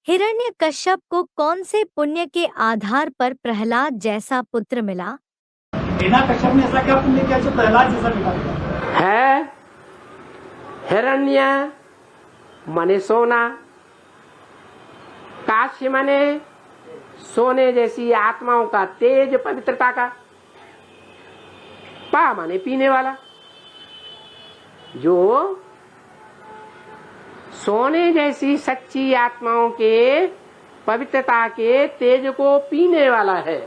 हिरण्यकश्यप को कौन से पुण्य के आधार पर प्रहलाद जैसा पुत्र मिला? हिरण्यकश्यप ने ऐसा क्या पुण्य किया जो प्रहलाद जैसा मिला है? हिरण्य माने सोना, काश्य माने सोने जैसी आत्माओं का तेज, पवित्रता का, पा माने पीने वाला, जो सोने जैसी सच्ची आत्माओं के पवित्रता के तेज को पीने वाला है,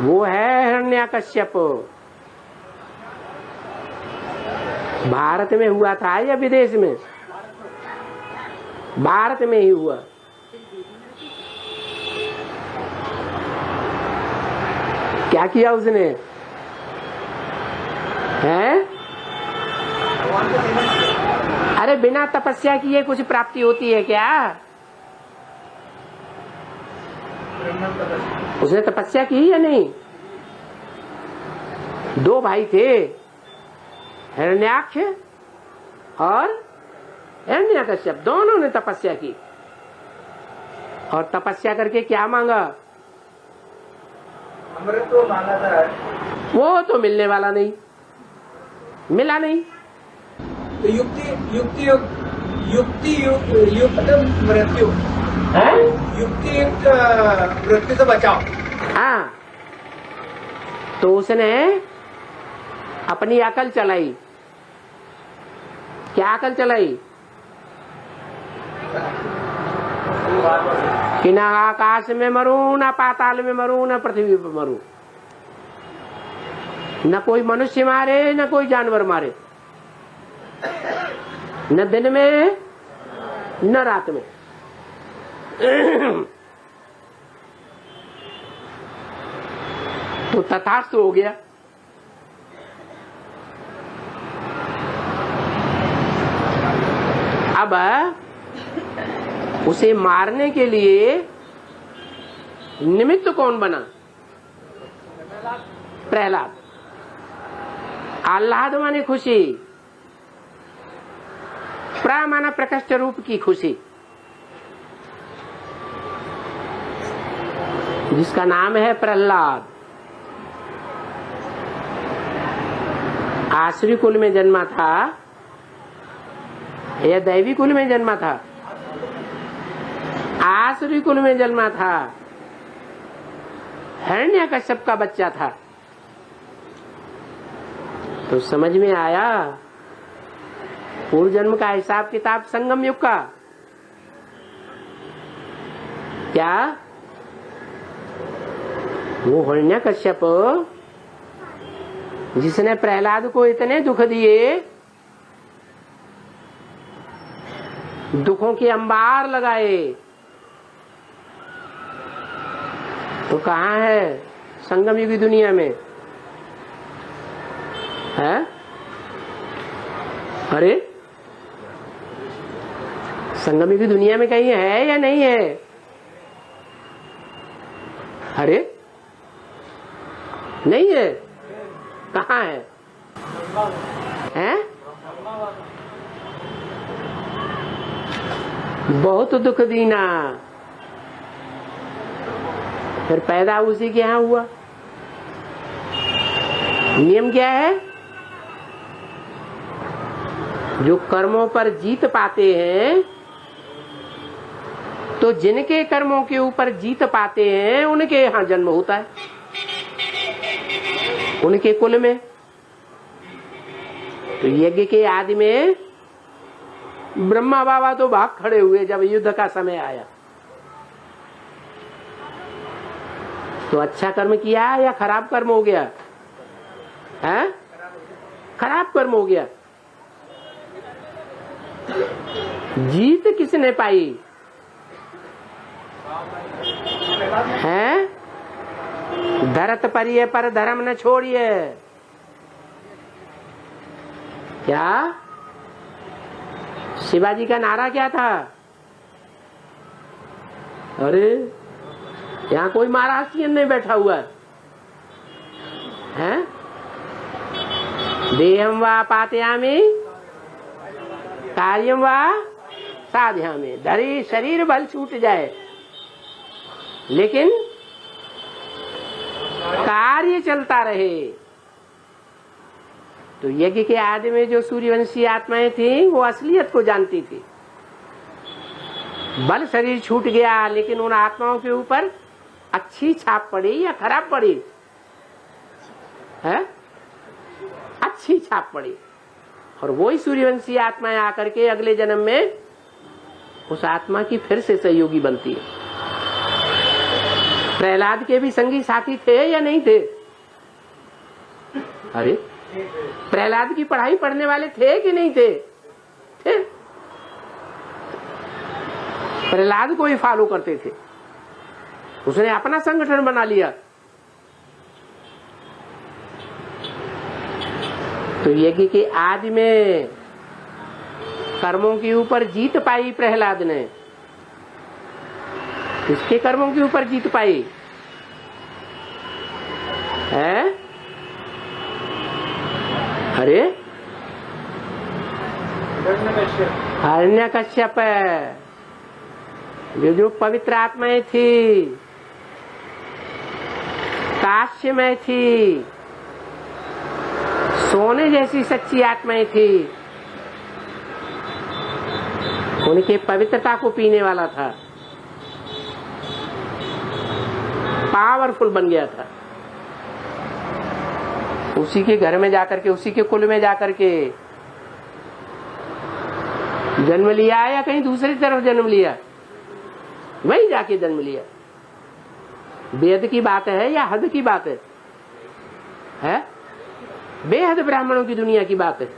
वो है हिरण्यकश्यप। भारत में हुआ था या विदेश में? भारत में ही हुआ। क्या किया उसने? है? अरे बिना तपस्या किए कुछ प्राप्ति होती है क्या? उसने तपस्या की या नहीं? दो भाई थे, हिरण्याक्ष और हिरण्यकश्यप, दोनों ने तपस्या की। और तपस्या करके क्या मांगा? अमृत तो मांगा था, वो तो मिलने वाला नहीं, मिला नहीं। तो युक्ति युक्त मृत्यु है? युक्ति युक्त मृत्यु से बचाओ। हाँ, तो उसने अपनी अकल चलाई। क्या अकल चलाई? कि ना आकाश में मरूं, ना पाताल में मरूं, ना पृथ्वी पर मरूं, न कोई मनुष्य मारे न कोई जानवर मारे, न दिन में न रात में। तो तथास्तु हो गया। अब उसे मारने के लिए निमित्त कौन बना? प्रहलाद। आह्लाद माने खुशी, प्रा माना प्रकट रूप की खुशी, जिसका नाम है प्रहलाद। आसुरी कुल में जन्मा था या दैवी कुल में जन्मा था? आसुरी कुल में जन्मा था, हिरण्यकश्यप का बच्चा था। तो समझ में आया पूर्व जन्म का हिसाब किताब संगम युग का। क्या वो हिरण्यकश्यप जिसने प्रहलाद को इतने दुख दिए, दुखों के अंबार लगाए, तो कहाँ है संगम युग की दुनिया में? है? अरे संगम युग की दुनिया में कहीं है या नहीं है? अरे नहीं है, कहाँ है? हैं? बहुत दुख दीना, फिर पैदा उसी के यहाँ हुआ। नियम क्या है? जो कर्मों पर जीत पाते हैं, तो जिनके कर्मों के ऊपर जीत पाते हैं उनके यहाँ जन्म होता है, उनके कुल में। तो यज्ञ के आदि में ब्रह्मा बाबा तो भाग खड़े हुए जब युद्ध का समय आया। तो अच्छा कर्म किया या खराब कर्म हो गया? है? खराब कर्म हो गया। जीत किसने पाई? है? धरत परिये पर धर्म न छोड़िए। क्या शिवाजी का नारा क्या था? अरे यहाँ कोई महाराष्ट्रियन नहीं बैठा हुआ है? देहम वा पातयामि कार्यम वा साध्या में धरे शरीर बल छूट जाए, लेकिन कार्य चलता रहे। तो यज्ञ के आदि में जो सूर्यवंशी आत्माएं थी वो असलियत को जानती थी। बल शरीर छूट गया, लेकिन उन आत्माओं के ऊपर अच्छी छाप पड़ी या खराब पड़ी है? अच्छी छाप पड़ी। और वही सूर्यवंशी आत्माएं आकर के अगले जन्म में उस आत्मा की फिर से सहयोगी बनती है। प्रहलाद के भी संगी साथी थे या नहीं थे? अरे प्रहलाद की पढ़ाई पढ़ने वाले थे कि नहीं थे? थे। प्रहलाद को ही फॉलो करते थे। उसने अपना संगठन बना लिया। तो यज्ञ के आदि में कर्मों के ऊपर जीत पाई प्रहलाद ने। किसके कर्मों के ऊपर जीत पाई है? अरे हिरण्यकश्यप, जो पवित्र आत्माएं थी, काश्यमय थी, सोने जैसी सच्ची आत्माएं थी, उनके पवित्रता को पीने वाला था, पावरफुल बन गया था। उसी के घर में जाकर के, उसी के कुल में जाकर के जन्म लिया या कहीं दूसरी तरफ जन्म लिया? वहीं जाके जन्म लिया। वेद की बात है या हद की बात है? बेहद ब्राह्मणों की दुनिया की बात है।